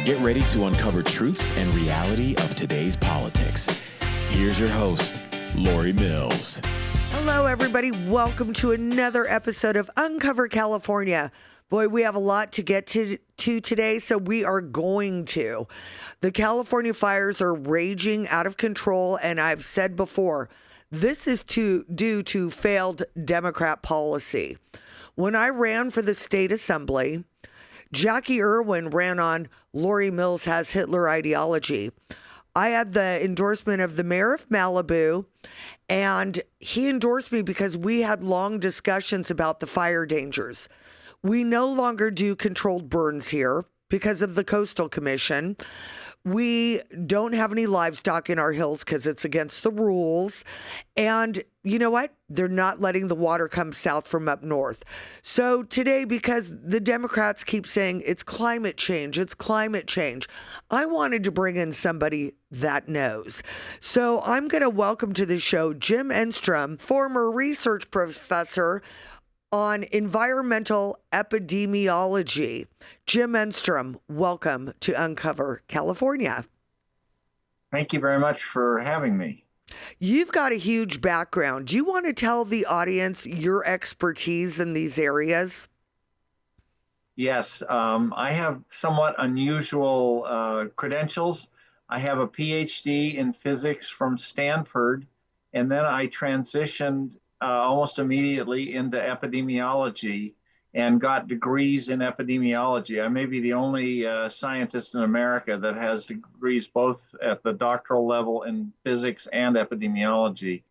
Get ready to uncover truths and reality of today's politics. Here's your host, Lori Mills. Hello, everybody. Welcome to another episode of Uncover California. Boy, we have a lot to get to today, so we are going to. The California fires are raging out of control, and I've said before, this is due to failed Democrat policy. When I ran for the state assembly, Jackie Irwin ran on Lori Mills has Hitler ideology. I had the endorsement of the mayor of Malibu, and he endorsed me because we had long discussions about the fire dangers. We no longer do controlled burns here because of the Coastal Commission. We don't have any livestock in our hills because it's against the rules. And you know what? They're not letting the water come south from up north. So today, because the Democrats keep saying it's climate change, I wanted to bring in somebody that knows. So I'm going to welcome to the show Jim Enstrom, former research professor on environmental epidemiology. Jim Enstrom, welcome to Uncover California. Thank you very much for having me. You've got a huge background. Do you want to tell the audience your expertise in these areas? Yes, I have somewhat unusual credentials. I have a PhD in physics from Stanford, and then I transitioned almost immediately into epidemiology and got degrees in epidemiology. I may be the only scientist in America that has degrees both at the doctoral level in physics and epidemiology.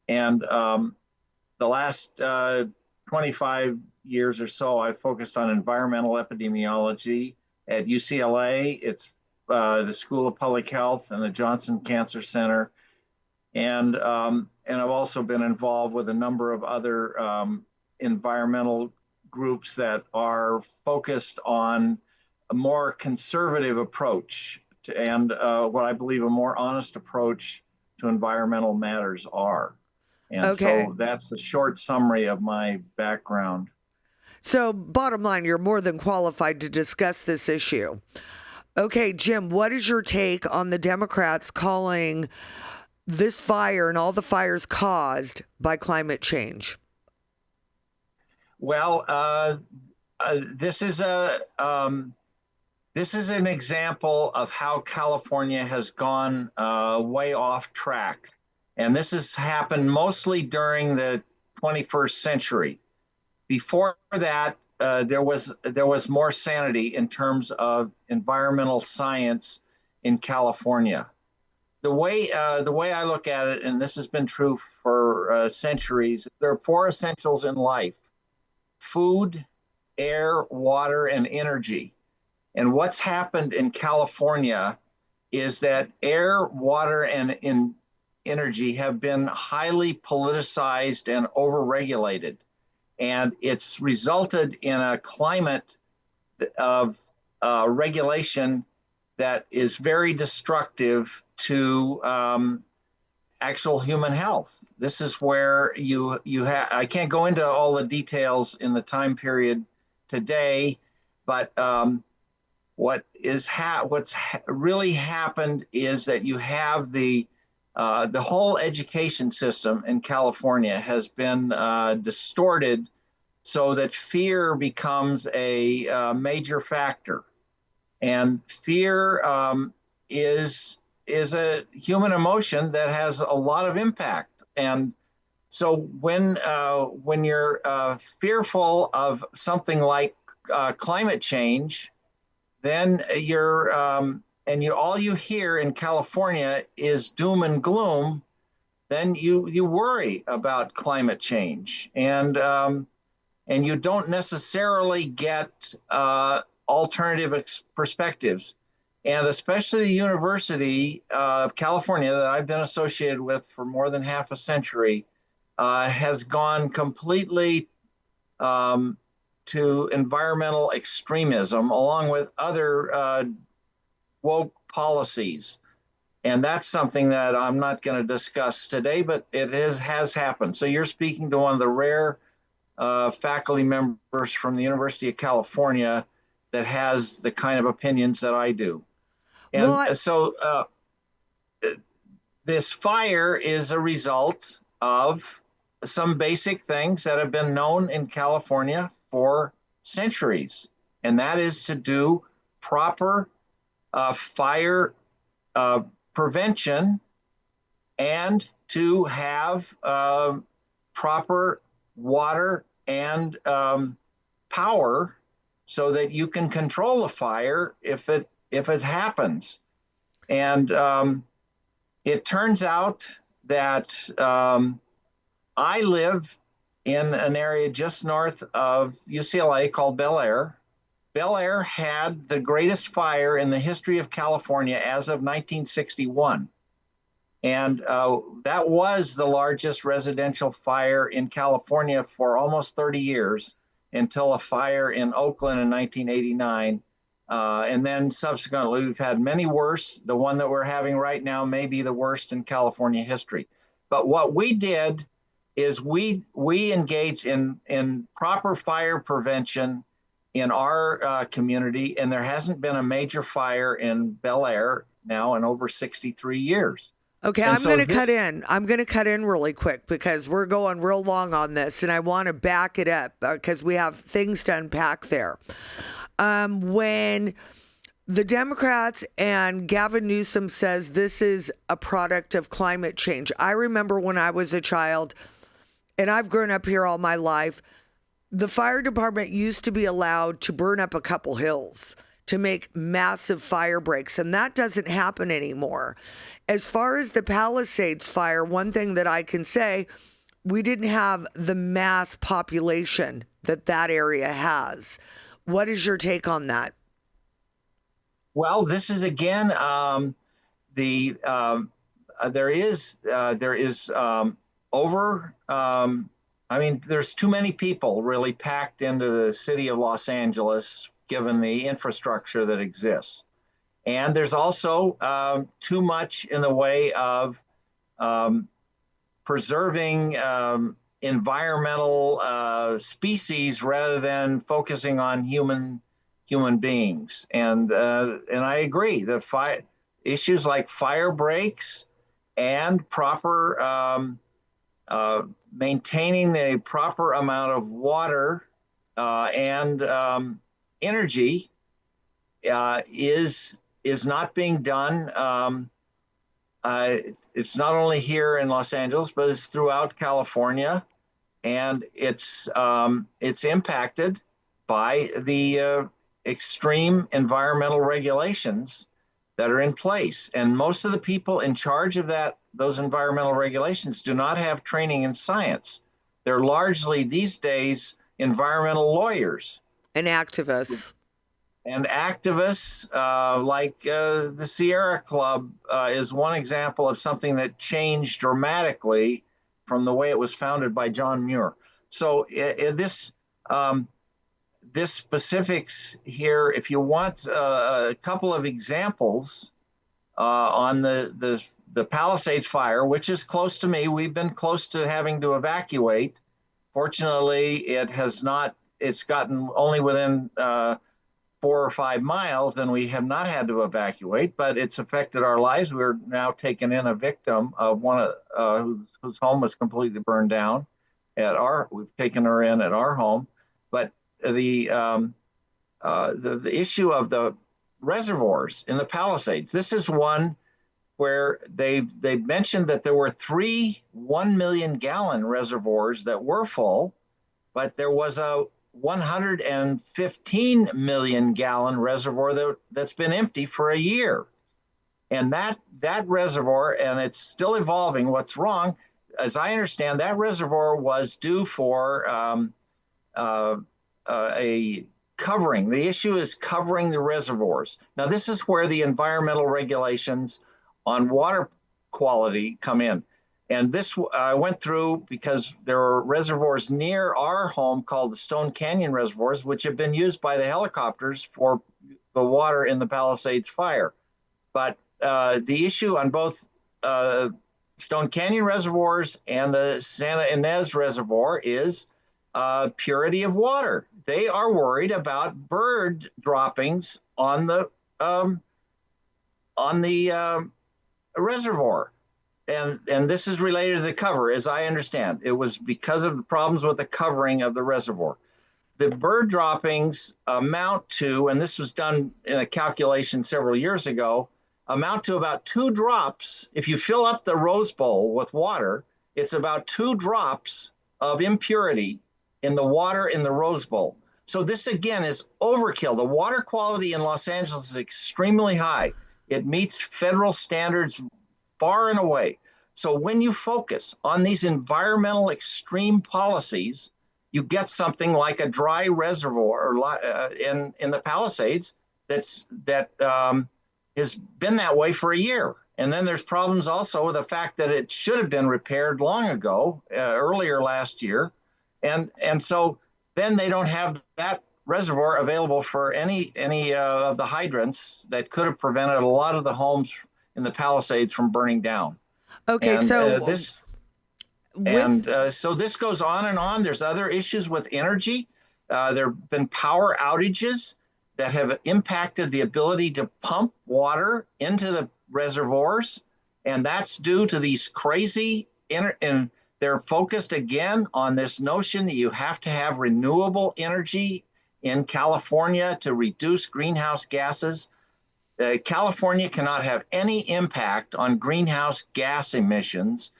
And the last 25 years or so, I've focused on environmental epidemiology at UCLA. It's the School of Public Health and the Johnson Cancer Center. And I've also been involved with a number of other environmental groups that are focused on a more conservative approach and what I believe a more honest approach to environmental matters are. And so that's the short summary of my background. So bottom line, you're more than qualified to discuss this issue. Okay, Jim, what is your take on the Democrats calling this fire and all the fires caused by climate change? Well, this is an example of how California has gone way off track, and this has happened mostly during the 21st century. Before that, there was more sanity in terms of environmental science in California. The way I look at it, and this has been true for centuries, there are four essentials in life: food, air, water, and energy. And what's happened in California is that air, water, and energy have been highly politicized and overregulated. And it's resulted in a climate of regulation that is very destructive to actual human health. This is where you have, I can't go into all the details in the time period today, but what's really happened is that you have the whole education system in California has been distorted so that fear becomes a major factor. And fear is a human emotion that has a lot of impact. And so when you're fearful of something like climate change, then all you hear in California is doom and gloom, then you worry about climate change, and you don't necessarily get alternative perspectives. And especially the University of California that I've been associated with for more than half a century has gone completely to environmental extremism along with other woke policies. And that's something that I'm not going to discuss today, but it has happened. So you're speaking to one of the rare faculty members from the University of California that has the kind of opinions that I do. And Well, this fire is a result of some basic things that have been known in California for centuries, and that is to do proper fire prevention and to have proper water and power so that you can control the fire if it happens. And it turns out that I live in an area just north of UCLA called Bel Air. Bel Air had the greatest fire in the history of California as of 1961. And that was the largest residential fire in California for almost 30 years until a fire in Oakland in 1989. And then subsequently, we've had many worse. The one that we're having right now may be the worst in California history. But what we did is we engaged in proper fire prevention in our community, and there hasn't been a major fire in Bel Air now in over 63 years. okay, And I'm so going to this- cut in. I'm going to cut in really quick because we're going real long on this, and I want to back it up because we have things to unpack there. When the Democrats and Gavin Newsom says this is a product of climate change, I remember when I was a child, and I've grown up here all my life, the fire department used to be allowed to burn up a couple hills to make massive fire breaks, and that doesn't happen anymore. As far as the Palisades fire, one thing that I can say, we didn't have the mass population that area has. What is your take on that? Well, this is again there is over. I mean, there's too many people really packed into the city of Los Angeles, given the infrastructure that exists, and there's also too much in the way of preserving environmental species rather than focusing on human beings. And I agree. The issues like fire breaks and proper maintaining the proper amount of water and energy is not being done. It's not only here in Los Angeles, but it's throughout California, and it's impacted by the extreme environmental regulations that are in place. And most of the people in charge of those environmental regulations do not have training in science. They're largely these days environmental lawyers And activists. and activists like the Sierra Club is one example of something that changed dramatically from the way it was founded by John Muir. So this specifics here, if you want a couple of examples on the Palisades fire, which is close to me. We've been close to having to evacuate. Fortunately, it's gotten only within 4 or 5 miles, and we have not had to evacuate, but it's affected our lives. We're now taking in a victim of one whose home was completely burned down. We've taken her in at our home, but the issue of the reservoirs in the Palisades. This is one where they've mentioned that there were 3 1 million gallon reservoirs that were full, but there was a 115 million gallon reservoir that's been empty for a year. And that reservoir, and it's still evolving. What's wrong, as I understand, that reservoir was due for a covering. The issue is covering the reservoirs. Now, this is where the environmental regulations on water quality come in. And this I went through because there are reservoirs near our home called the Stone Canyon reservoirs, which have been used by the helicopters for the water in the Palisades fire. But the issue on both Stone Canyon reservoirs and the Santa Ynez reservoir is purity of water. They are worried about bird droppings on the reservoir. And this is related to the cover, as I understand. It was because of the problems with the covering of the reservoir. The bird droppings amount to, and this was done in a calculation several years ago, amount to about 2 drops. If you fill up the Rose Bowl with water, it's about 2 drops of impurity in the water in the Rose Bowl. So this, again, is overkill. The water quality in Los Angeles is extremely high. It meets federal standards far and away. So when you focus on these environmental extreme policies, you get something like a dry reservoir in the Palisades that has been that way for a year. And then there's problems also with the fact that it should have been repaired long ago, earlier last year. And so then they don't have that reservoir available for any of the hydrants that could have prevented a lot of the homes in the Palisades from burning down. Okay, and, so so this goes on and on. There's other issues with energy. There have been power outages that have impacted the ability to pump water into the reservoirs, and that's due to these crazy and they're focused again on this notion that you have to have renewable energy in California to reduce greenhouse gases. California cannot have any impact on greenhouse gas emissions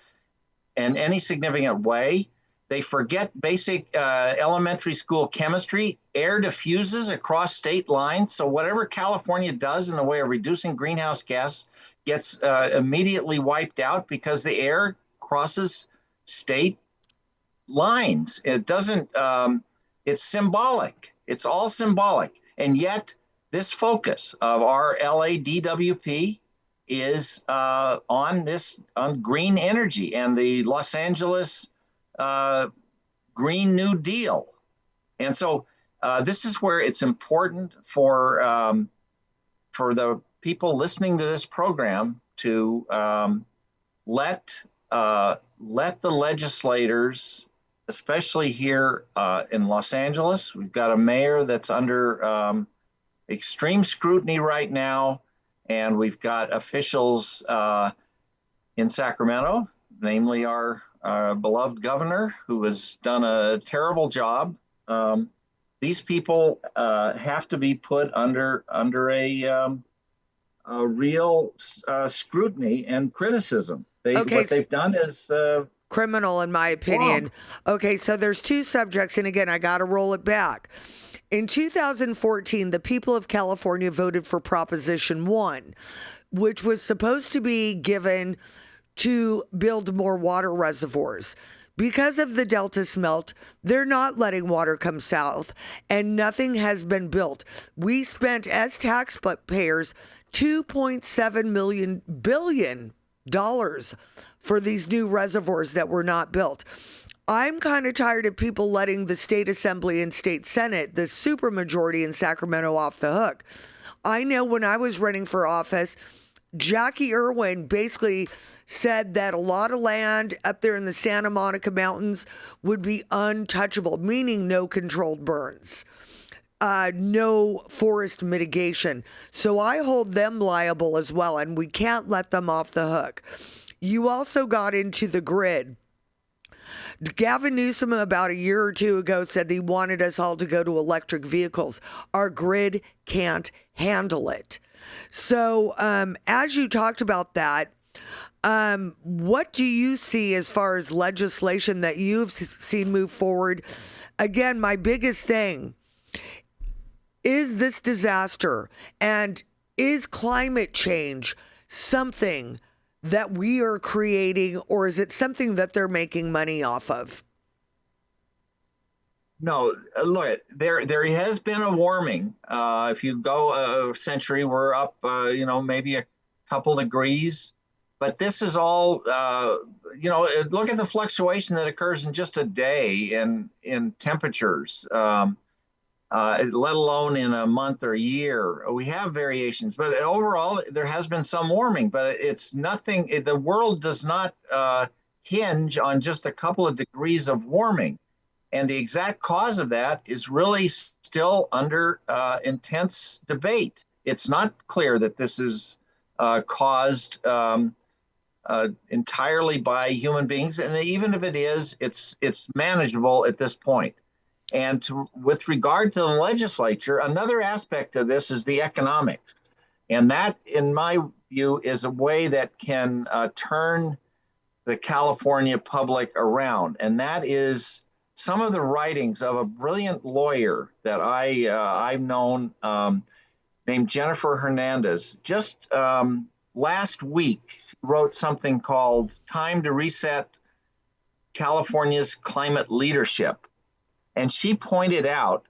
in any significant way. They forget basic elementary school chemistry. Air diffuses across state lines. So whatever California does in the way of reducing greenhouse gas gets immediately wiped out because the air crosses state lines. It doesn't, it's symbolic. It's all symbolic. And yet this focus of our LADWP is on green energy and the Los Angeles Green New Deal. And so this is where it's important for the people listening to this program to let the legislators, especially here in Los Angeles, we've got a mayor that's under extreme scrutiny right now, and we've got officials in Sacramento, namely our beloved governor, who has done a terrible job. These people have to be put under a real scrutiny and criticism. What they've done is criminal, in my opinion. Wrong. Okay, so there's 2 subjects, and again, I got to roll it back. In 2014, the people of California voted for Proposition 1, which was supposed to be given to build more water reservoirs. Because of the Delta smelt, they're not letting water come south, and nothing has been built. We spent, as taxpayers, $2.7 billion for these new reservoirs that were not built. I'm kind of tired of people letting the state assembly and state senate, the supermajority in Sacramento, off the hook. I know when I was running for office, Jackie Irwin basically said that a lot of land up there in the Santa Monica Mountains would be untouchable, meaning no controlled burns, no forest mitigation. So I hold them liable as well, and we can't let them off the hook. You also got into the grid. Gavin Newsom, about a year or 2 ago, said he wanted us all to go to electric vehicles. Our grid can't handle it. So as you talked about that, what do you see as far as legislation that you've seen move forward? Again, my biggest thing is this disaster, and is climate change something that we are creating, or is it something that they're making money off of? No, look, there has been a warming. If you go a century, we're up, maybe a couple degrees. But this is all, look at the fluctuation that occurs in just a day in temperatures, let alone in a month or a year. We have variations, but overall, there has been some warming, but it's nothing. The world does not hinge on just a couple of degrees of warming. And the exact cause of that is really still under intense debate. It's not clear that this is caused entirely by human beings, and even if it is, it's manageable at this point. And with regard to the legislature, another aspect of this is the economics, and that, in my view, is a way that can turn the California public around, and that is some of the writings of a brilliant lawyer that I've known, named Jennifer Hernandez. Just last week, she wrote something called "Time to Reset California's Climate Leadership," and she's pointed out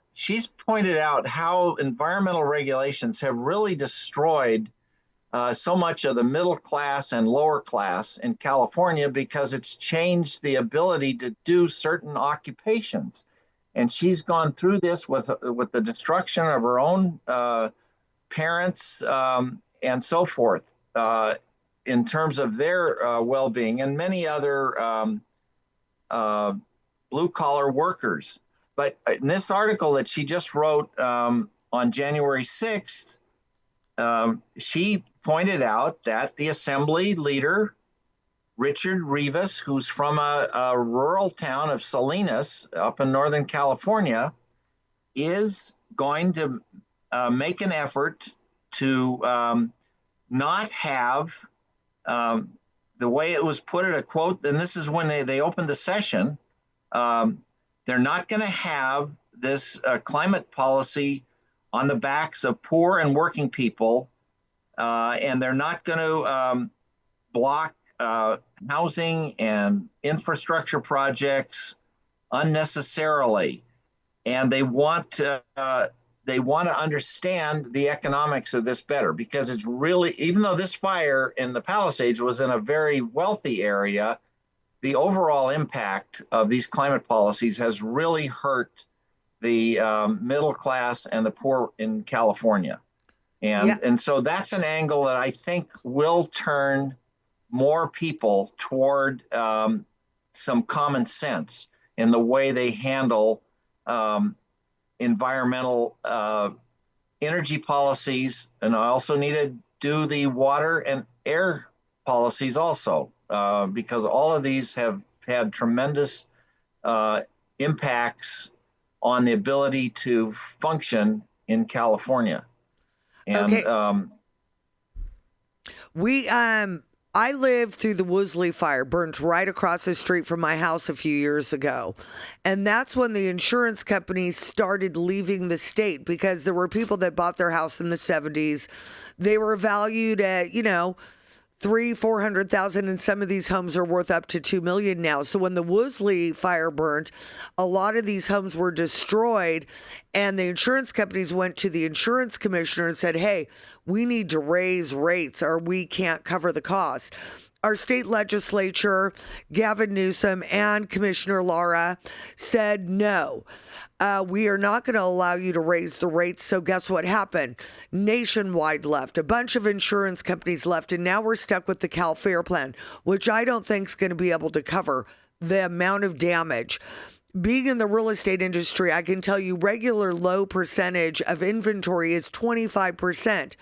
how environmental regulations have really destroyed so much of the middle class and lower class in California because it's changed the ability to do certain occupations. And she's gone through this with the destruction of her own parents and so forth in terms of their well-being, and many other blue-collar workers. But in this article that she just wrote on January 6th, she pointed out that the assembly leader, Richard Rivas, who's from a rural town of Salinas up in Northern California, is going to make an effort to not have, the way it was put in a quote, and this is when they opened the session, they're not going to have this climate policy on the backs of poor and working people, and they're not going to block housing and infrastructure projects unnecessarily. And they want to understand the economics of this better, because it's really, even though this fire in the Palisades was in a very wealthy area, the overall impact of these climate policies has really hurt the middle class and the poor in California. And so that's an angle that I think will turn more people toward some common sense in the way they handle environmental energy policies. And I also need to do the water and air policies also, because all of these have had tremendous impacts on the ability to function in California. And okay. I lived through the Woolsey fire, burned right across the street from my house a few years ago. And that's when the insurance companies started leaving the state, because there were people that bought their house in the 70s. They were valued at, $300,000-$400,000, and some of these homes are worth up to $2 million now. So when the Woolsey fire burned, a lot of these homes were destroyed, and the insurance companies went to the insurance commissioner and said, "Hey, we need to raise rates or we can't cover the cost." Our state legislature, Gavin Newsom and Commissioner Lara, said no. We are not going to allow you to raise the rates. So guess what happened? Nationwide left. A bunch of insurance companies left. And now we're stuck with the Cal Fair plan, which I don't think is going to be able to cover the amount of damage. Being in the real estate industry, I can tell you regular low percentage of inventory is 25%.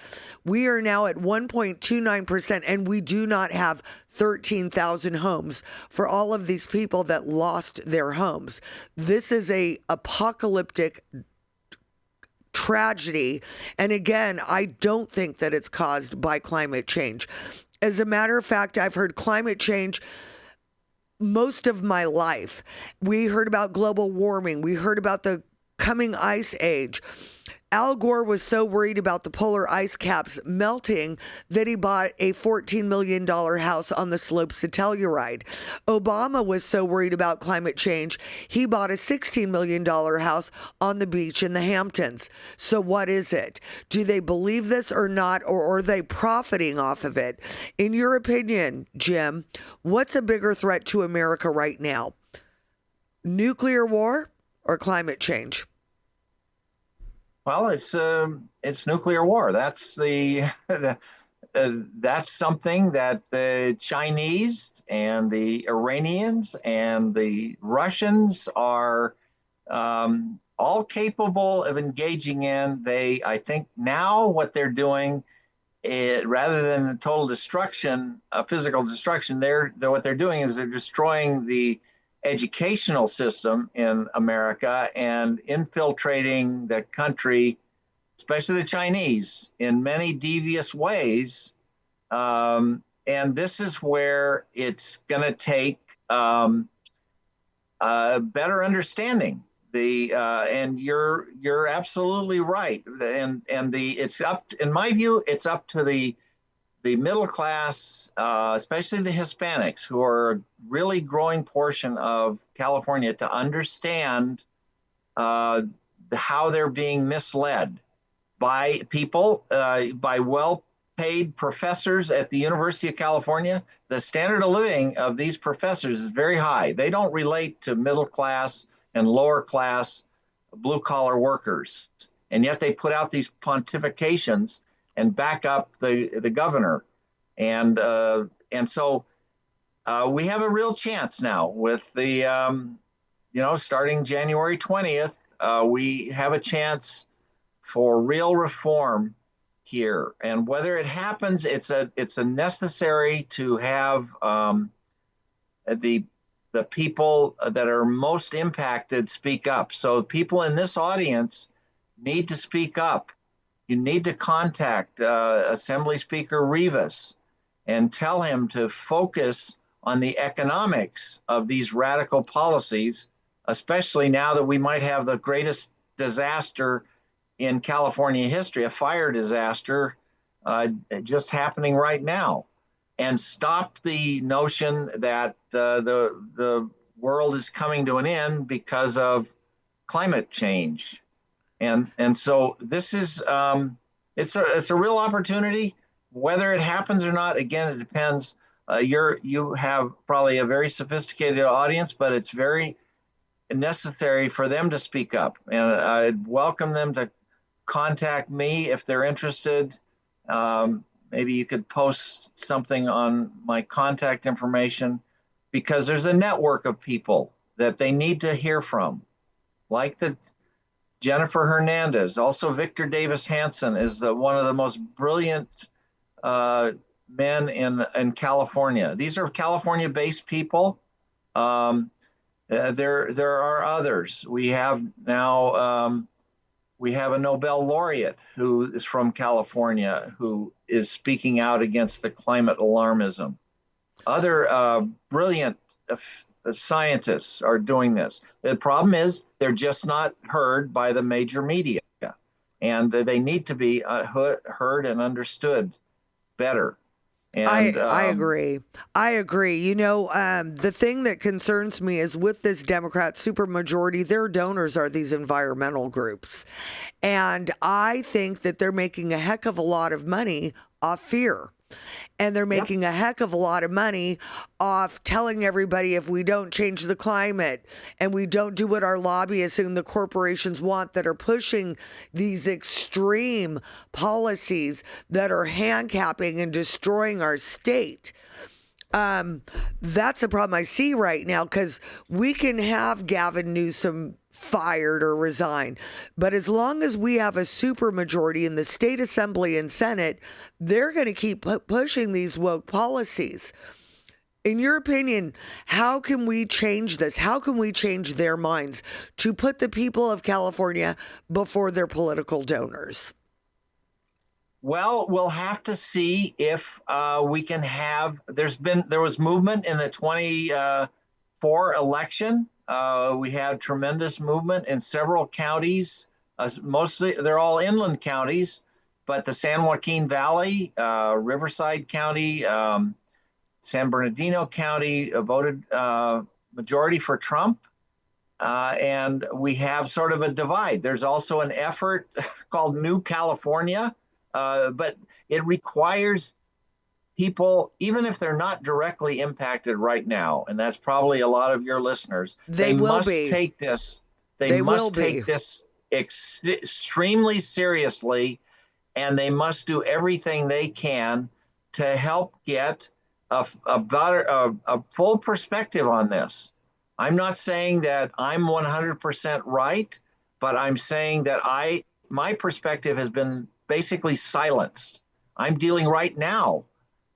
We are now at 1.29%, and we do not have 13,000 homes for all of these people that lost their homes. This is a apocalyptic tragedy. And again, I don't think that it's caused by climate change. As a matter of fact, I've heard climate change most of my life. We heard about global warming. We heard about the coming ice age. Al Gore was so worried about the polar ice caps melting that he bought a $14 million house on the slopes of Telluride. Obama was so worried about climate change, he bought a $16 million house on the beach in the Hamptons. So what is it? Do they believe this or not, or are they profiting off of it? In your opinion, Jim, what's a bigger threat to America right now? Nuclear war or climate change? Well, it's nuclear war. That's that's something that the Chinese and the Iranians and the Russians are all capable of engaging in. I think now what they're doing, rather than total destruction, physical destruction, what they're doing is they're destroying the educational system in America and infiltrating the country, especially the Chinese, in many devious ways. And this is where it's going to take better understanding. And you're absolutely right. It's up, in my view, it's up to the middle class, especially the Hispanics, who are a really growing portion of California, to understand how they're being misled by people, by well-paid professors at the University of California. The standard of living of these professors is very high. They don't relate to middle class and lower class blue-collar workers. And yet they put out these pontifications and back up the governor. And so we have a real chance now with starting January 20th, we have a chance for real reform here. And whether it happens, it's a necessary to have the people that are most impacted speak up. So people in this audience need to speak up. You need to contact Assembly Speaker Rivas and tell him to focus on the economics of these radical policies, especially now that we might have the greatest disaster in California history, a fire disaster just happening right now. And stop the notion that the world is coming to an end because of climate change. And so this is it's a real opportunity. Whether it happens or not, again, it depends. You have probably a very sophisticated audience, but it's very necessary for them to speak up. And I'd welcome them to contact me if they're interested. Maybe you could post something on my contact information, because there's a network of people that they need to hear from, like the Jennifer Hernandez. Also, Victor Davis Hanson is one of the most brilliant men in California. These are California-based people. There are others. We have now we have a Nobel laureate who is from California who is speaking out against the climate alarmism. Other brilliant scientists are doing this. The problem is they're just not heard by the major media, and they need to be heard and understood better. And, I agree. I agree. The thing that concerns me is with this Democrat supermajority, their donors are these environmental groups. And I think that they're making a heck of a lot of money off fear. And they're making a heck of a lot of money off telling everybody if we don't change the climate and we don't do what our lobbyists and the corporations want, that are pushing these extreme policies that are handicapping and destroying our state. That's a problem I see right now, because we can have Gavin Newsom fired or resign, but as long as we have a supermajority in the state assembly and Senate, they're going to keep pushing these woke policies. In your opinion, how can we change this? How can we change their minds to put the people of California before their political donors? Well, we'll have to see if we can have. There was movement in the 24 election. We had tremendous movement in several counties. Mostly, they're all inland counties, but the San Joaquin Valley, Riverside County, San Bernardino County voted majority for Trump. And we have sort of a divide. There's also an effort called New California, but it requires people, even if they're not directly impacted right now, and that's probably a lot of your listeners, they must take this. They must take this extremely seriously, and they must do everything they can to help get a full perspective on this. I'm not saying that I'm 100% right, but I'm saying that my perspective has been basically silenced. I'm dealing right now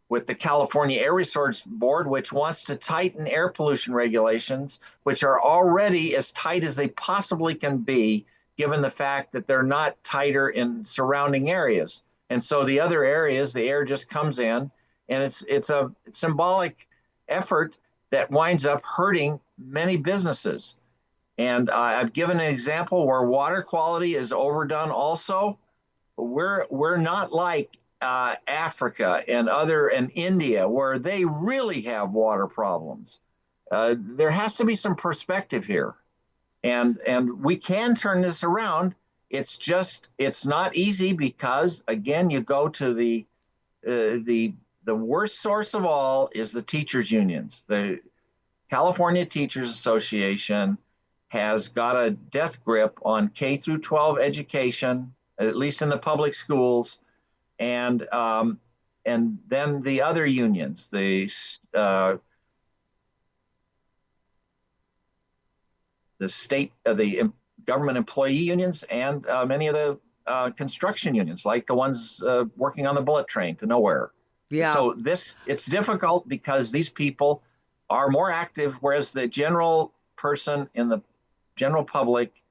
with the California Air Resources Board, which wants to tighten air pollution regulations, which are already as tight as they possibly can be, given the fact that they're not tighter in surrounding areas. And so the other areas, the air just comes in, and it's a symbolic effort that winds up hurting many businesses. And I've given an example where water quality is overdone also. We're not like Africa and India, where they really have water problems. There has to be some perspective here, and we can turn this around. It's not easy because again, you go to the worst source of all is the teachers unions. The California Teachers Association has got a death grip on K through 12 education, at least in the public schools, and then the other unions, the state, the government employee unions, and many of the construction unions, like the ones working on the bullet train to nowhere. Yeah. So it's difficult because these people are more active, whereas the general person in the general public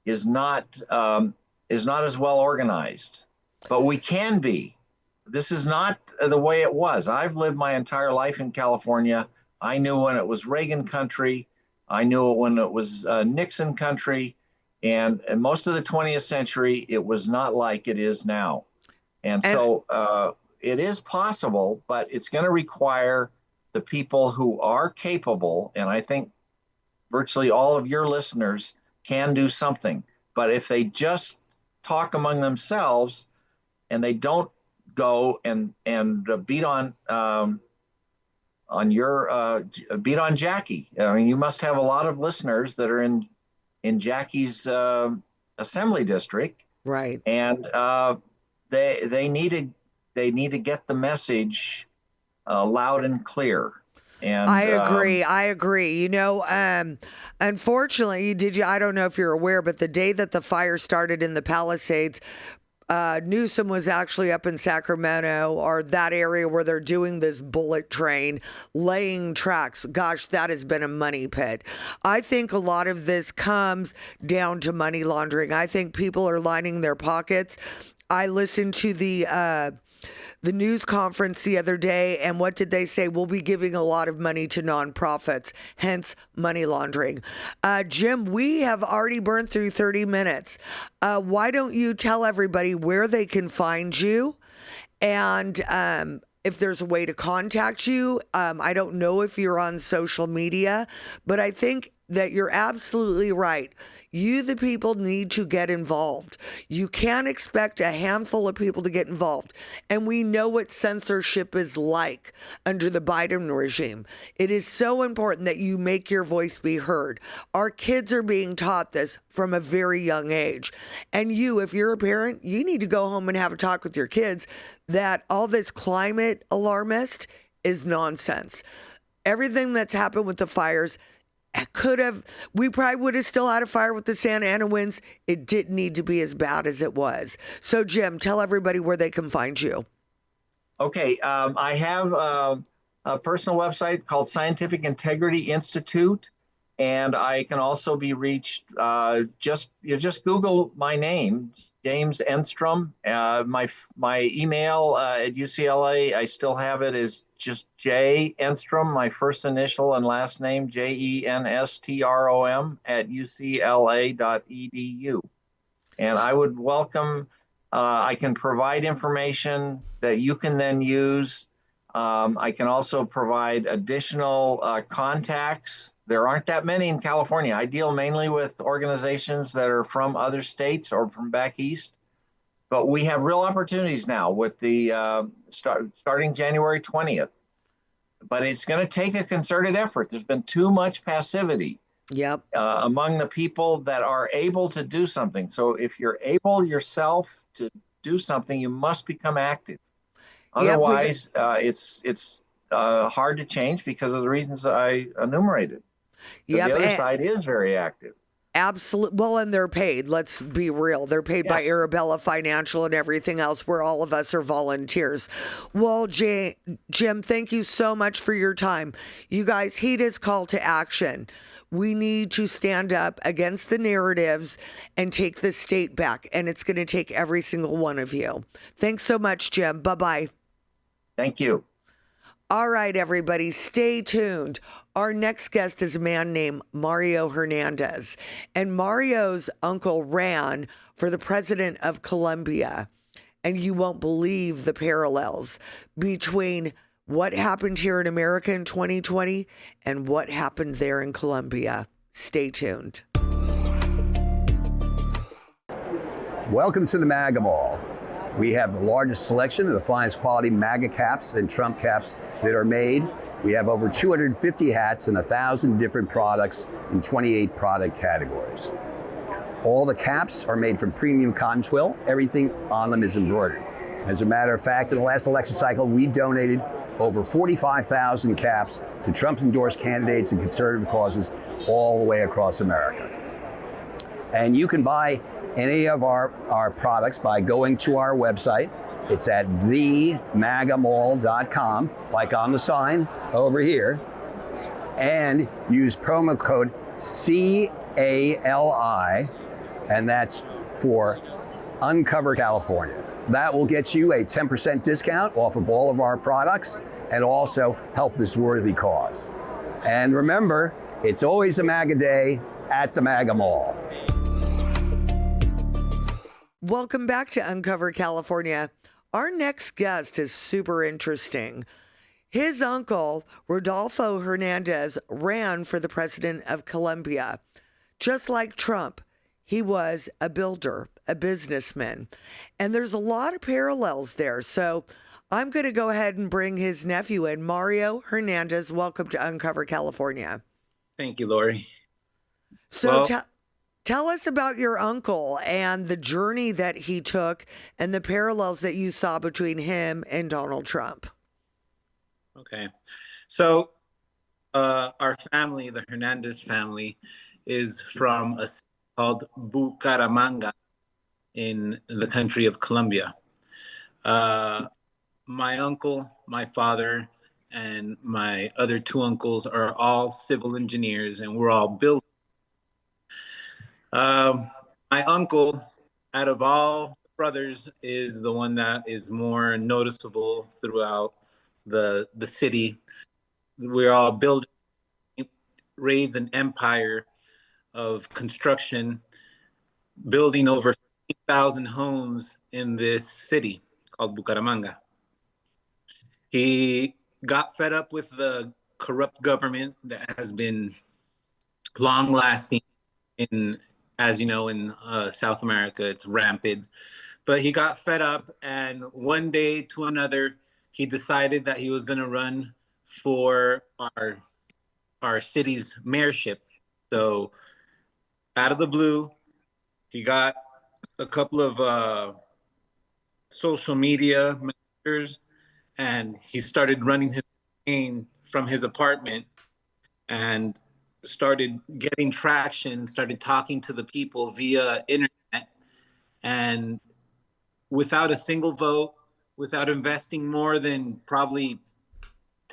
is not as well organized. But we can be. This is not the way it was. I've lived my entire life in California. I knew when it was Reagan country. I knew it when it was Nixon country. And most of the 20th century, it was not like it is now. And so it is possible, but it's going to require the people who are capable, and I think virtually all of your listeners can do something. But if they just talk among themselves and they don't go and beat on Jackie. I mean, you must have a lot of listeners that are in Jackie's assembly district, Right. and they need to get the message loud and clear. And I agree. You know, unfortunately, I don't know if you're aware, but the day that the fire started in the Palisades, Newsom was actually up in Sacramento, or that area where they're doing this bullet train, laying tracks. Gosh, that has been a money pit. I think a lot of this comes down to money laundering. I think people are lining their pockets. I listened to the news conference the other day, and what did they say? We'll be giving a lot of money to nonprofits, hence money laundering. Jim, we have already burned through 30 minutes. Why don't you tell everybody where they can find you, and if there's a way to contact you? I don't know if you're on social media, but I think that you're absolutely right. You, the people, need to get involved. You can't expect a handful of people to get involved. And we know what censorship is like under the Biden regime. It is so important that you make your voice be heard. Our kids are being taught this from a very young age. And you, if you're a parent, you need to go home and have a talk with your kids that all this climate alarmist is nonsense. Everything that's happened with the fires, we probably would have still had a fire with the Santa Ana winds. It didn't need to be as bad as it was. So, Jim, tell everybody where they can find you. Okay. I have a personal website called Scientific Integrity Institute, and I can also be reached. Just Google my name, James Enstrom. My email at UCLA, I still have it, is just J Enstrom, my first initial and last name, JENSTROM at UCLA.edu. And I would welcome, I can provide information that you can then use. I can also provide additional contacts. There aren't that many in California. I deal mainly with organizations that are from other states or from back east. But we have real opportunities now with the starting January 20th. But it's going to take a concerted effort. There's been too much passivity among the people that are able to do something. So if you're able yourself to do something, you must become active. Otherwise, it's hard to change because of the reasons I enumerated. Because Yep. the other side is very active. Absolutely. Well, and they're paid. Let's be real. They're paid by Yes. Arabella Financial and everything else, where all of us are volunteers. Well, Jim, thank you so much for your time. You guys, heed his call to action. We need to stand up against the narratives and take the state back. And it's going to take every single one of you. Thanks so much, Jim. Bye-bye. Thank you. All right, everybody, stay tuned. Our next guest is a man named Mario Hernandez, and Mario's uncle ran for the president of Colombia. And you won't believe the parallels between what happened here in America in 2020 and what happened there in Colombia. Stay tuned. Welcome to the MAGA Mall. We have the largest selection of the finest quality MAGA caps and Trump caps that are made. We have over 250 hats and 1,000 different products in 28 product categories. All the caps are made from premium cotton twill. Everything on them is embroidered. As a matter of fact, in the last election cycle, we donated over 45,000 caps to Trump-endorsed candidates and conservative causes all the way across America. And you can buy any of our products by going to our website. It's at themagamall.com, like on the sign over here, and use promo code CALI, and that's for Uncover California. That will get you a 10% discount off of all of our products and also help this worthy cause. And remember, it's always a MAGA day at the MAGA Mall. Welcome back to Uncover California. Our next guest is super interesting. His uncle, Ronaldo Hernandez, ran for the president of Colombia. Just like Trump, he was a builder, a businessman. And there's a lot of parallels there. So I'm going to go ahead and bring his nephew in, Mario Hernandez. Welcome to Uncover California. Thank you, Lori. So tell us about your uncle and the journey that he took and the parallels that you saw between him and Donald Trump. Okay. So our family, the Hernandez family, is from a city called Bucaramanga in the country of Colombia. My uncle, my father, and my other two uncles are all civil engineers, and we're all builders. My uncle, out of all brothers, is the one that is more noticeable throughout the city. We're all building, raised an empire of construction, building over 50,000 homes in this city called Bucaramanga. He got fed up with the corrupt government that has been long-lasting as you know, in South America, it's rampant. But he got fed up, and one day to another, he decided that he was going to run for our city's mayorship. So out of the blue, he got a couple of social media managers, and he started running his campaign from his apartment and started getting traction, started talking to the people via internet, and without a single vote, without investing more than probably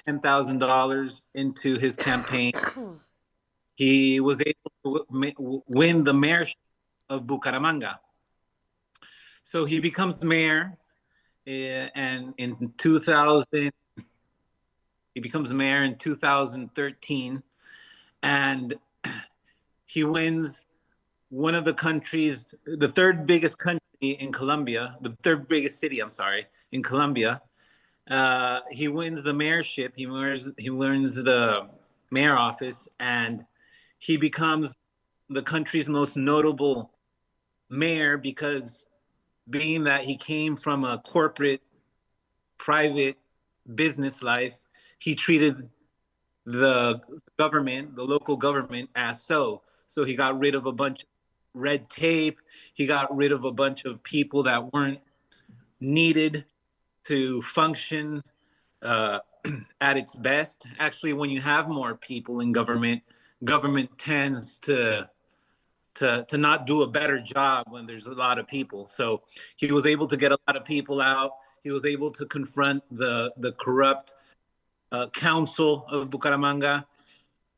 $10,000 into his campaign, he was able to win the mayorship of Bucaramanga. So he becomes mayor, and in 2000, he becomes mayor in 2013. And he wins one of the countries, the third biggest country in Colombia, the third biggest city, in Colombia. He wins the mayorship, he wins the mayor office, and he becomes the country's most notable mayor because being that he came from a corporate, private business life, he treated the government, the local government, as so. So he got rid of a bunch of red tape. He got rid of a bunch of people that weren't needed to function at its best. Actually, when you have more people in government, government tends to not do a better job when there's a lot of people. So he was able to get a lot of people out. He was able to confront the corrupt council of Bucaramanga.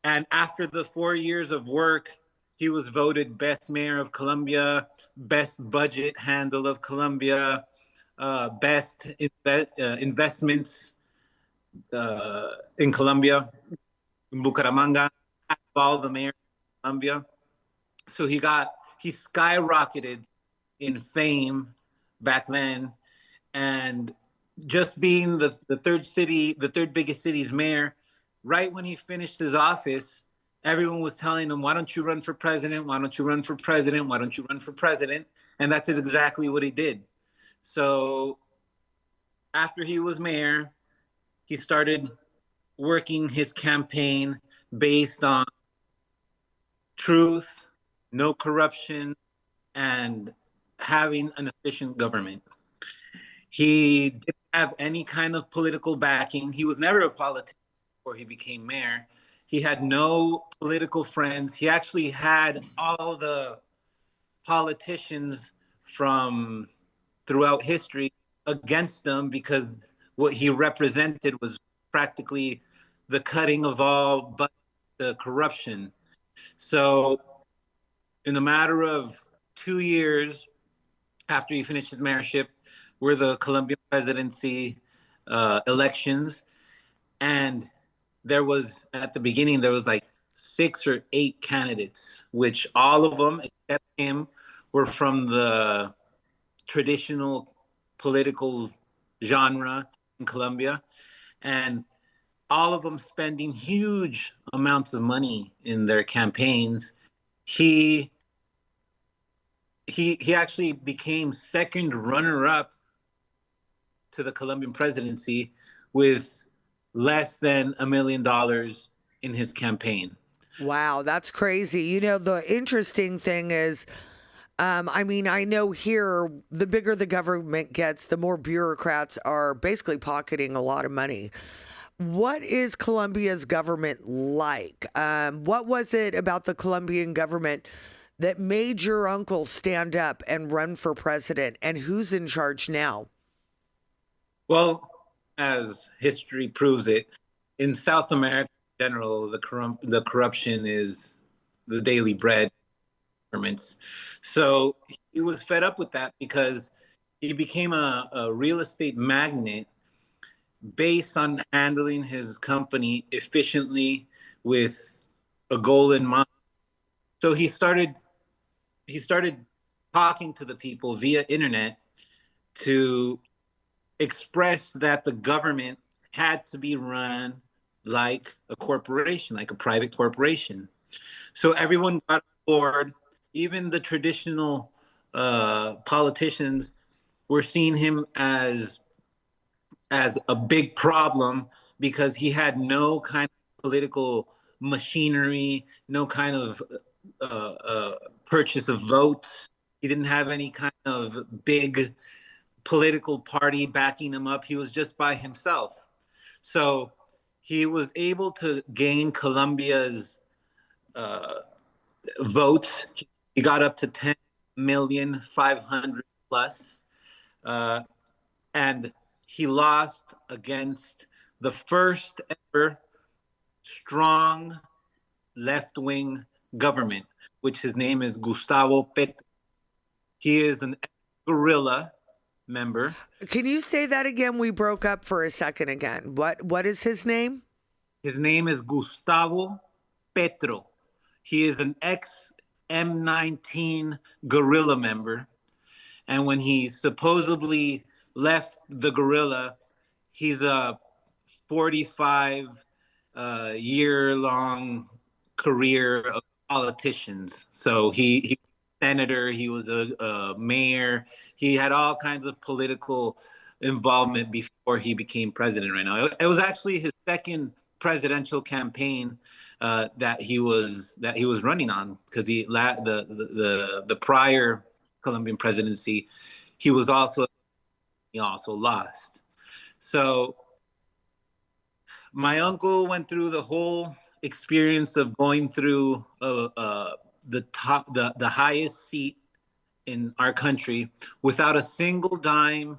And after the 4 years of work, he was voted best mayor of Colombia, best budget handle of Colombia, best investments in Colombia, in Bucaramanga, out of all the mayors of Colombia. So he skyrocketed in fame back then, and just being the third biggest city's mayor, right when he finished his office, everyone was telling him, why don't you run for president? Why don't you run for president? Why don't you run for president? And that's exactly what he did. So after he was mayor, he started working his campaign based on truth, no corruption, and having an efficient government. He didn't have any kind of political backing. He was never a politician before he became mayor. He had no political friends. He actually had all the politicians from throughout history against him because what he represented was practically the cutting of all but the corruption. So in a matter of 2 years after he finished his mayorship, were the Colombian presidency elections. And at the beginning, there was like 6 or 8 candidates, which all of them, except him, were from the traditional political genre in Colombia. And all of them spending huge amounts of money in their campaigns. He actually became second runner-up to the Colombian presidency with less than $1 million in his campaign. Wow, that's crazy. You know, the interesting thing is, I know here, the bigger the government gets, the more bureaucrats are basically pocketing a lot of money. What is Colombia's government like? What was it about the Colombian government that made your uncle stand up and run for president? And who's in charge now? Well, as history proves it, in South America in general, the corruption is the daily bread of governments. So he was fed up with that because he became a real estate magnate based on handling his company efficiently with a goal in mind. So he started talking to the people via internet to express that the government had to be run like a corporation, like a private corporation. So everyone got on board. Even the traditional politicians were seeing him as a big problem because he had no kind of political machinery, no kind of purchase of votes. He didn't have any kind of big political party backing him up. He was just by himself. So he was able to gain Colombia's votes. He got up to 10,500,000 plus. And he lost against the first ever strong left-wing government, which his name is Gustavo Petro. He is an guerrilla member. Can you say that again? We broke up for a second again. What is his name? His name is Gustavo Petro. He is an ex-M19 guerrilla member. And when he supposedly left the guerrilla, he's a 45-year-long career of politicians. So he was a senator, he was a mayor, he had all kinds of political involvement before he became president right now. It was actually his second presidential campaign that he was running on, because the prior Colombian presidency, he also lost. So my uncle went through the whole experience of going through the highest seat in our country without a single dime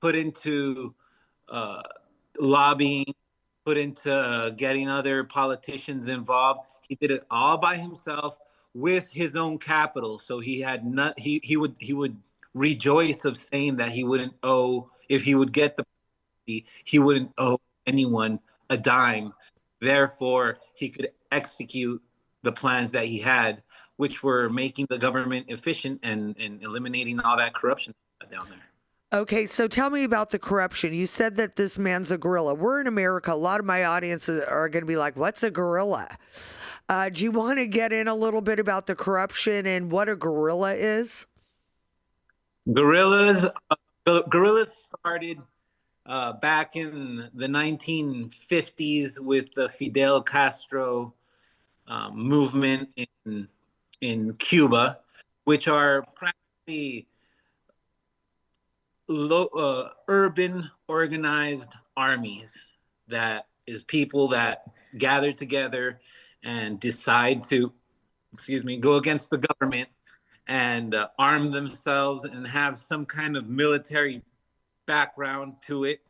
put into uh, lobbying, put into getting other politicians involved. He did it all by himself with his own capital. So he had not. He would rejoice of saying that he wouldn't owe, if he would get the he wouldn't owe anyone a dime. Therefore, he could execute the plans that he had, which were making the government efficient and eliminating all that corruption down there. Okay, so tell me about the corruption. You said that this man's a gorilla. We're in America. A lot of my audience are going to be like, what's a gorilla? Do you want to get in a little bit about the corruption and what a gorilla is? Gorillas started back in the 1950s with the Fidel Castro movement in Cuba, which are practically urban organized armies. That is people that gather together and decide to, go against the government and arm themselves and have some kind of military background to it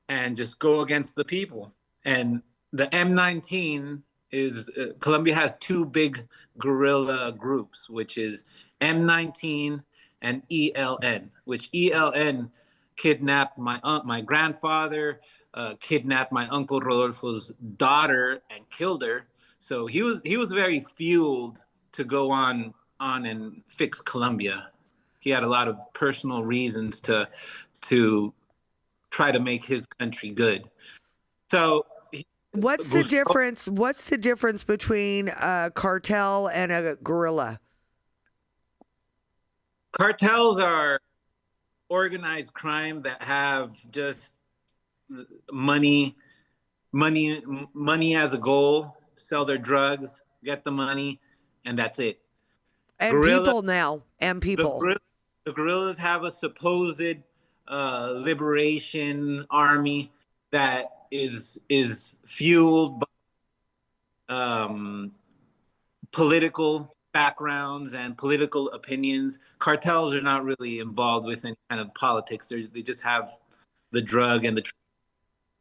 and just go against the people. And the M19 is, Colombia has two big guerrilla groups, which is M19 and ELN, which ELN kidnapped my grandfather, kidnapped my uncle Rodolfo's daughter and killed her. So he was very fueled to go on and fix Colombia. He had a lot of personal reasons to try to make his country good. So what's the difference? What's the difference between a cartel and a guerrilla? Cartels are organized crime that have just money as a goal, sell their drugs, get the money, and that's it. And people now, and people. The guerrillas have a supposed liberation army that is fueled by political backgrounds and political opinions. Cartels are not really involved with any kind of politics. They just have the drug and the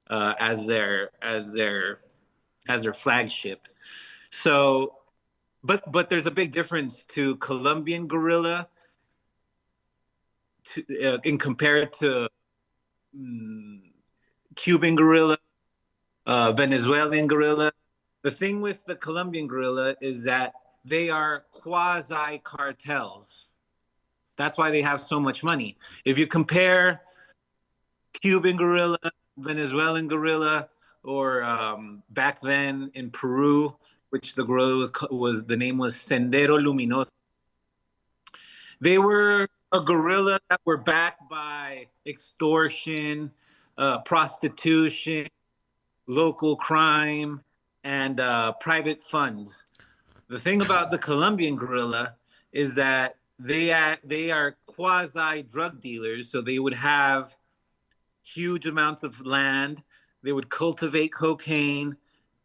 as their flagship. So, but there's a big difference to Colombian guerrilla in compared to Cuban guerrilla, Venezuelan guerrilla. The thing with the Colombian guerrilla is that they are quasi cartels. That's why they have so much money. If you compare Cuban guerrilla, Venezuelan guerrilla, or back then in Peru, which the guerrilla the name was Sendero Luminoso. They were a guerrilla that were backed by extortion, prostitution, local crime, and private funds. The thing about the Colombian guerrilla is that they are quasi drug dealers. So they would have huge amounts of land. They would cultivate cocaine,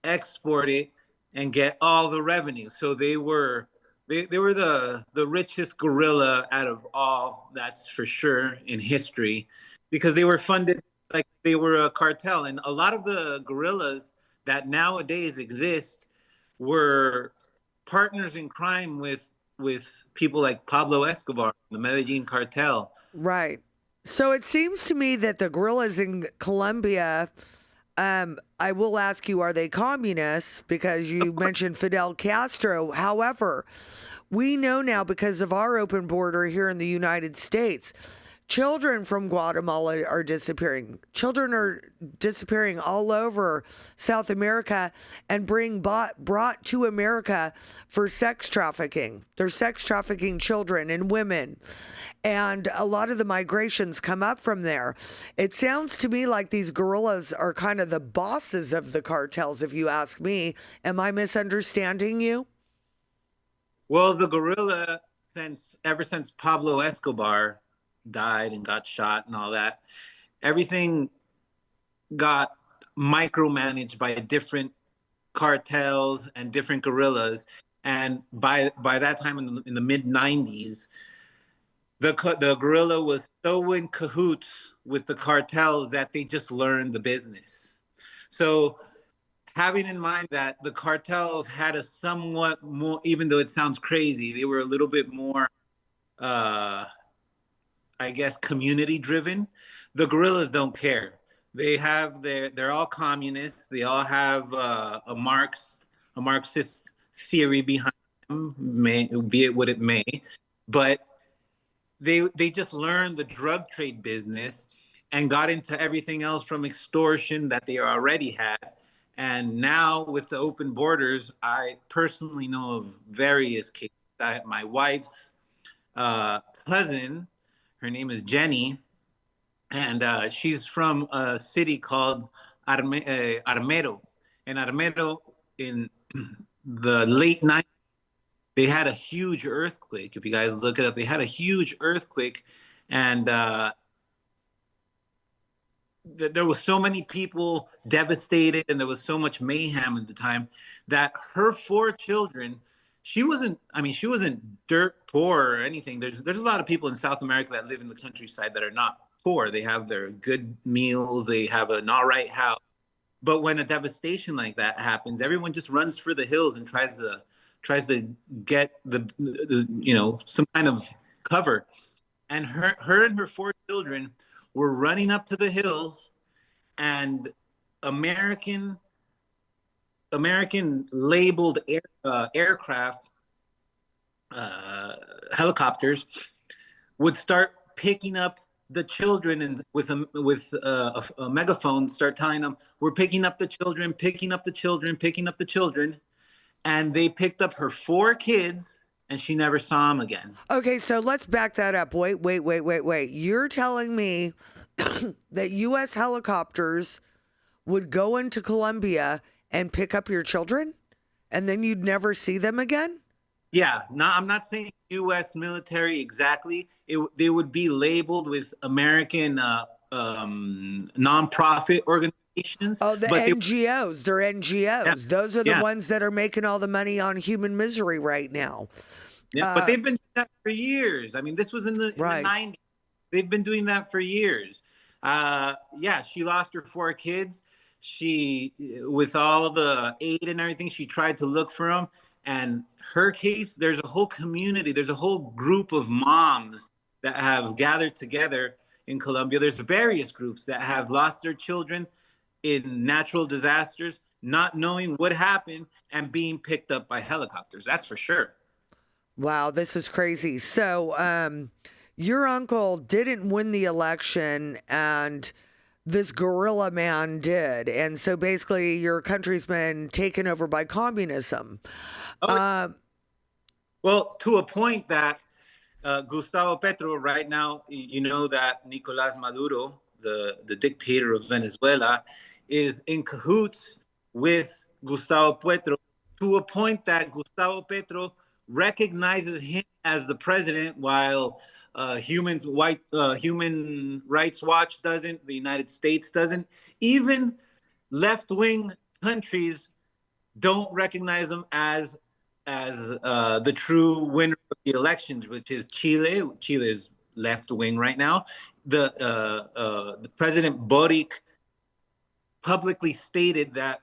export it, and get all the revenue. So they were the richest guerrilla out of all, that's for sure, in history, because they were funded like they were a cartel. And a lot of the guerrillas that nowadays exist were partners in crime with people like Pablo Escobar, the Medellin cartel. Right. So it seems to me that the guerrillas in Colombia, I will ask you, are they communists? Because you mentioned Fidel Castro. However, we know now, because of our open border here in the United States, children from Guatemala are disappearing. Children are disappearing all over South America and brought to America for sex trafficking. They're sex trafficking children and women. And a lot of the migrations come up from there. It sounds to me like these guerrillas are kind of the bosses of the cartels, if you ask me. Am I misunderstanding you? Well, the guerrilla, ever since Pablo Escobar died and got shot and all that, everything got micromanaged by different cartels and different guerrillas. And by that time in the mid 90s, the guerrilla was so in cahoots with the cartels that they just learned the business. So having in mind that the cartels had a somewhat more, even though it sounds crazy, they were a little bit more, I guess, community driven. The guerrillas don't care. They're all communists. They all have a Marxist theory behind them, be it what it may. But they just learned the drug trade business and got into everything else from extortion that they already had. And now with the open borders, I personally know of various cases. My wife's cousin, her name is Jenny, and she's from a city called Armero. And Armero, in the late 90s, they had a huge earthquake. If you guys look it up, they had a huge earthquake, and there was so many people devastated, and there was so much mayhem at the time that her 4 children, she wasn't dirt poor or anything. There's a lot of people in South America that live in the countryside that are not poor. They have their good meals, they have an all right house. But when a devastation like that happens, everyone just runs for the hills and tries to get the some kind of cover. And her and her 4 children were running up to the hills, and American labeled aircraft, helicopters, would start picking up the children, and with a megaphone start telling them, "We're picking up the children, picking up the children, picking up the children." And they picked up her 4 kids, and she never saw them again. Okay, so let's back that up. Wait. You're telling me that U.S. helicopters would go into Colombia and pick up your children, and then you'd never see them again? Yeah, I'm not saying U.S. military exactly. They would be labeled with American nonprofit organizations. Oh, the NGOs. They're NGOs. Yeah, Those are the ones that are making all the money on human misery right now. Yeah, but they've been doing that for years. I mean, this was in the 90s. They've been doing that for years. She lost her 4 kids. She, with all the aid and everything, she tried to look for them. And her case, there's a whole community, there's a whole group of moms that have gathered together in Colombia. There's various groups that have lost their children in natural disasters, not knowing what happened, and being picked up by helicopters. That's for sure. Wow, this is crazy. So your uncle didn't win the election, and this guerrilla man did. And so basically your country's been taken over by communism. Well, to a point that Gustavo Petro right now, you know that Nicolás Maduro, the dictator of Venezuela, is in cahoots with Gustavo Petro, to a point that Gustavo Petro recognizes him as the president, while Human Rights Watch doesn't, the United States doesn't. Even left-wing countries don't recognize him as the true winner of the elections, which is Chile. Chile is left-wing right now. The President Boric publicly stated that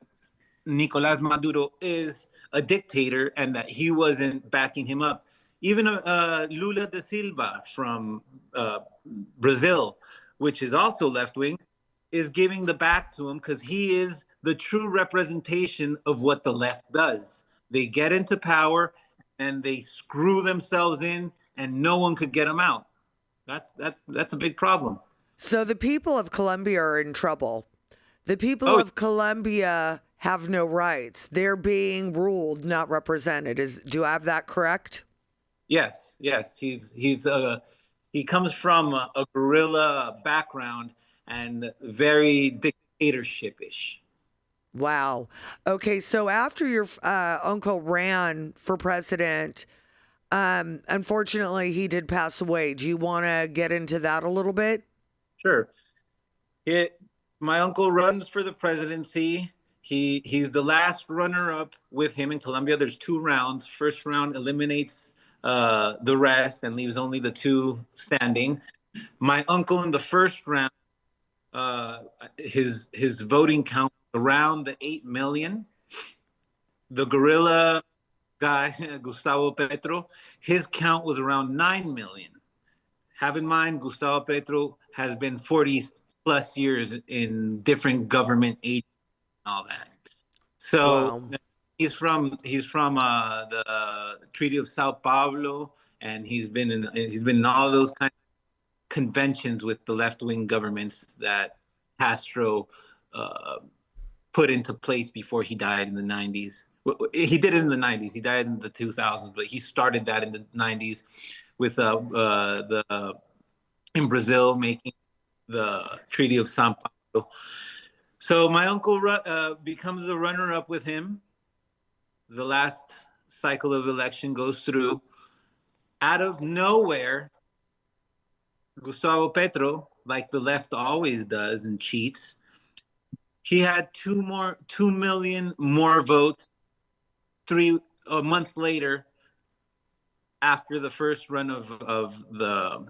Nicolás Maduro is a dictator and that he wasn't backing him up. Even Lula da Silva from Brazil, which is also left-wing, is giving the back to him because he is the true representation of what the left does. They get into power and they screw themselves in, and no one could get them out. That's a big problem. So the people of Colombia are in trouble. The people of Colombia have no rights. They're being ruled, not represented. Do I have that correct? Yes. He comes from a guerrilla background and very dictatorship-ish. Wow. Okay, so after your uncle ran for president, unfortunately, he did pass away. Do you want to get into that a little bit? Sure. My uncle runs for the presidency. He's the last runner-up with him in Colombia. There's 2 rounds. First round eliminates the rest and leaves only the 2 standing. My uncle in the first round, his voting count was around the 8 million. The guerrilla guy, Gustavo Petro, his count was around 9 million. Have in mind, Gustavo Petro has been 40 plus years in different government agencies and all that. So Wow. he's from the Treaty of Sao Paulo, and he's been in all those kind of conventions with the left wing governments that Castro put into place before he died in the 90s. He did it in the 90s. He died in the 2000s, but he started that in the 90s with in Brazil making the Treaty of Sao Paulo. So my uncle becomes a runner-up with him. The last cycle of election goes through. Out of nowhere, Gustavo Petro, like the left always does and cheats, he had 2 million more votes a month later after the first run of the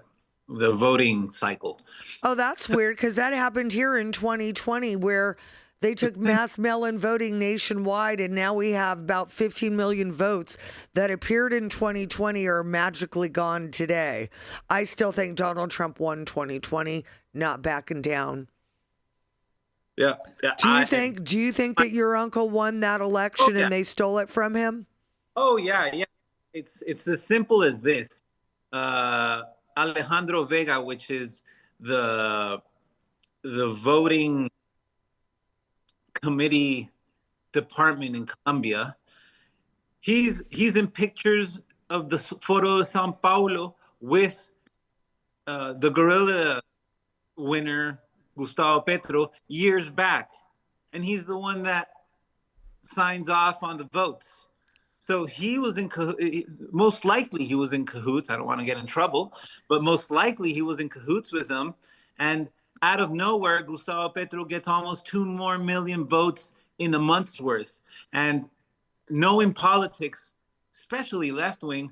voting cycle. Oh, that's weird because that happened here in 2020 where they took mass mail-in voting nationwide, and now we have about 15 million votes that appeared in 2020 are magically gone today. I still think Donald Trump won 2020, not backing down. Yeah. Do you think that your uncle won that election and they stole it from him? Oh yeah. It's as simple as this. Alejandro Vega, which is the voting committee department in Colombia, he's in pictures of the photo of Sao Paulo with the guerrilla winner Gustavo Petro years back, and he's the one that signs off on the votes. So he was most likely he was in cahoots. I don't want to get in trouble, but most likely he was in cahoots with them. And out of nowhere, Gustavo Petro gets almost 2 more million votes in a month's worth. And knowing politics, especially left wing,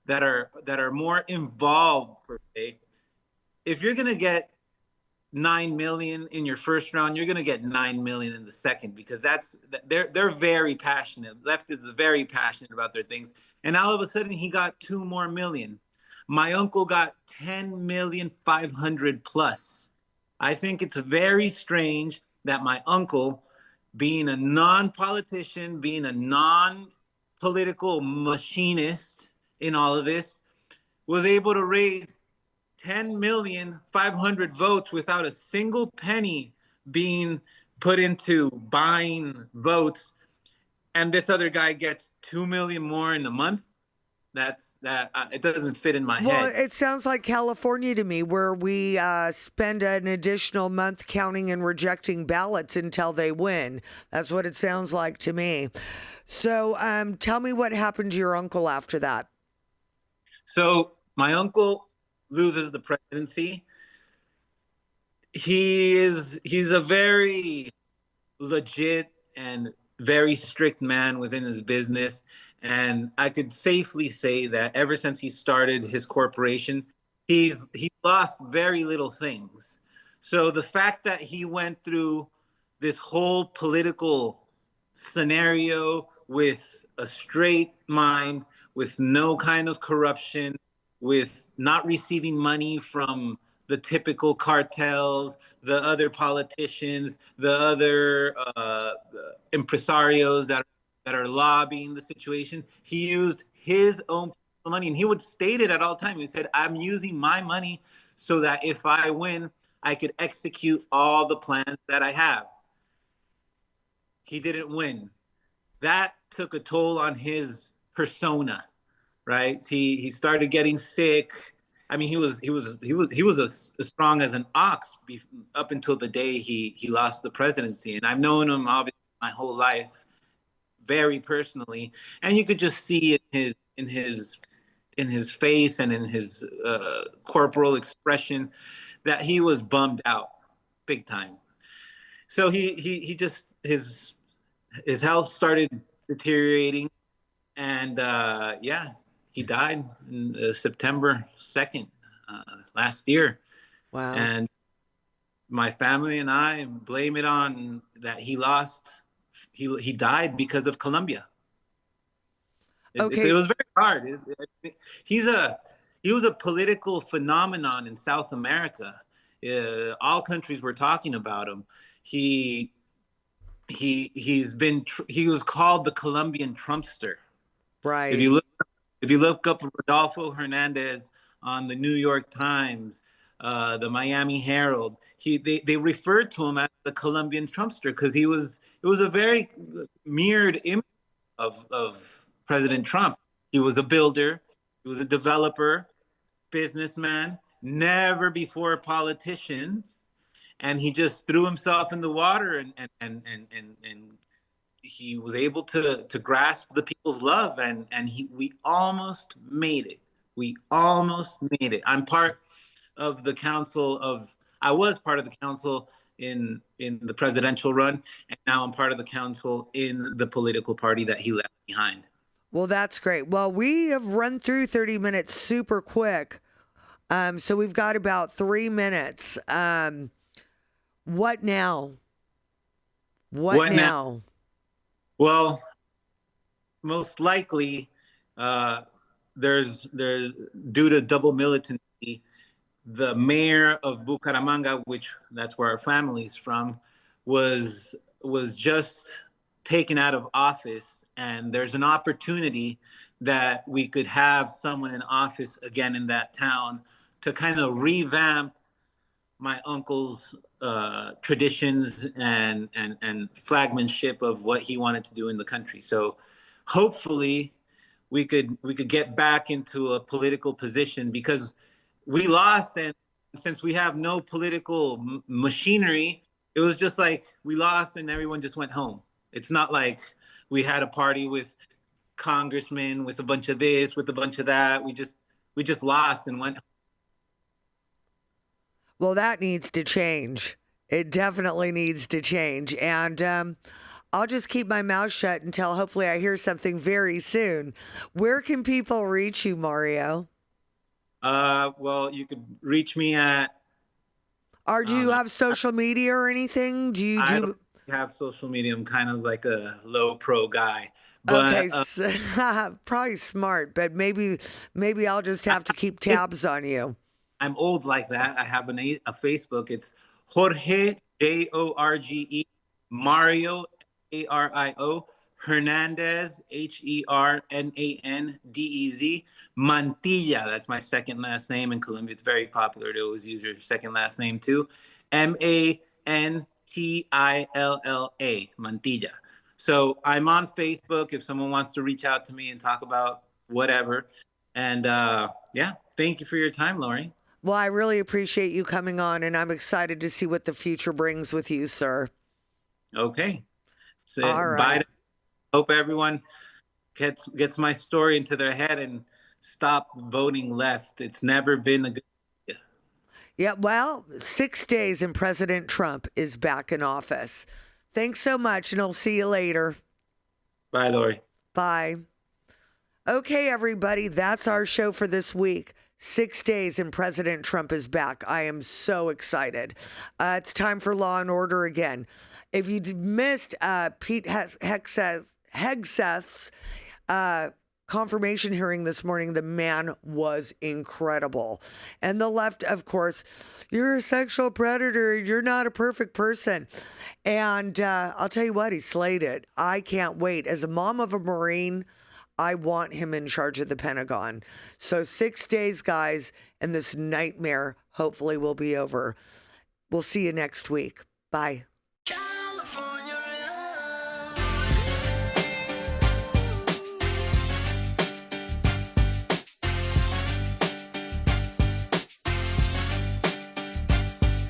that are more involved per se, if you're gonna get 9 million in your first round, you're going to get 9 million in the second, because they're very passionate. Left is very passionate about their things. And all of a sudden he got 2 more million. My uncle got 10,500,000 plus. I think it's very strange that my uncle, being a non-politician, being a non-political machinist in all of this, was able to raise 10,500,000 votes without a single penny being put into buying votes, and this other guy gets 2 million more in a month. It doesn't fit in my head. Well, it sounds like California to me, where we spend an additional month counting and rejecting ballots until they win. That's what it sounds like to me. So tell me what happened to your uncle after that. So my uncle loses the presidency. He's a very legit and very strict man within his business, and I could safely say that ever since he started his corporation, he's lost very little things. So the fact that he went through this whole political scenario with a straight mind, with no kind of corruption, with not receiving money from the typical cartels, the other politicians, the other impresarios that are lobbying the situation. He used his own money, and he would state it at all times. He said, I'm using my money so that if I win, I could execute all the plans that I have. He didn't win. That took a toll on his persona. Right, he started getting sick. I mean, he was as strong as an ox up until the day he lost the presidency. And I've known him obviously my whole life, very personally. And you could just see in his face and in his corporal expression that he was bummed out, big time. So he just his his health started deteriorating, and he died in September 2nd last year. Wow. And my family and I blame it on that he lost. He died because of Colombia. Okay. It was very hard. He was a political phenomenon in South America. All countries were talking about him. He was called the Colombian Trumpster. Right. If you look up Ronaldo Hernandez on the New York Times, the Miami Herald, they referred to him as the Colombian Trumpster because it was a very mirrored image of President Trump. He was a builder, he was a developer, businessman, never before a politician, and he just threw himself in the water and he was able to grasp the people's love, and we almost made it. We almost made it. I was part of the council in the presidential run, and now I'm part of the council in the political party that he left behind. Well, that's great. Well, we have run through 30 minutes super quick. So we've got about 3 minutes. What now? What now? Well, most likely, there's due to double militancy, the mayor of Bucaramanga, which that's where our family's from, was just taken out of office, and there's an opportunity that we could have someone in office again in that town to kind of revamp my uncle's traditions and flagmanship of what he wanted to do in the country. So hopefully we could get back into a political position, because we lost, and since we have no political machinery, it was just like we lost and everyone just went home. It's not like we had a party with congressmen, with a bunch of this, with a bunch of that. We just lost and went home. Well, that needs to change. It definitely needs to change. And I'll just keep my mouth shut until hopefully I hear something very soon. Where can people reach you, Mario? Well, you could reach me at... Or do you have social media or anything? I don't have social media. I'm kind of like a low pro guy. But, okay, probably smart, but maybe I'll just have to keep tabs on you. I'm old like that. I have a Facebook. It's Jorge, Jorge, Mario, Ario, Hernandez, Hernandez, Mantilla. That's my second last name. In Colombia, it's very popular to always use your second last name too. Mantilla, Mantilla. So I'm on Facebook if someone wants to reach out to me and talk about whatever. And thank you for your time, Lori. Well, I really appreciate you coming on, and I'm excited to see what the future brings with you, sir. Okay. So all right. Bye. Hope everyone gets my story into their head and stop voting left. It's never been a good idea. Yeah, well, 6 days and President Trump is back in office. Thanks so much, and I'll see you later. Bye, Lori. Bye. Okay, everybody, that's our show for this week. 6 days and President Trump is back. I am so excited. It's time for Law and Order again. If you missed Pete Hegseth's confirmation hearing this morning, the man was incredible. And the left, of course, you're a sexual predator. You're not a perfect person. And I'll tell you what, he slayed it. I can't wait. As a mom of a Marine, I want him in charge of the Pentagon. So 6 days, guys, and this nightmare hopefully will be over. We'll see you next week. Bye.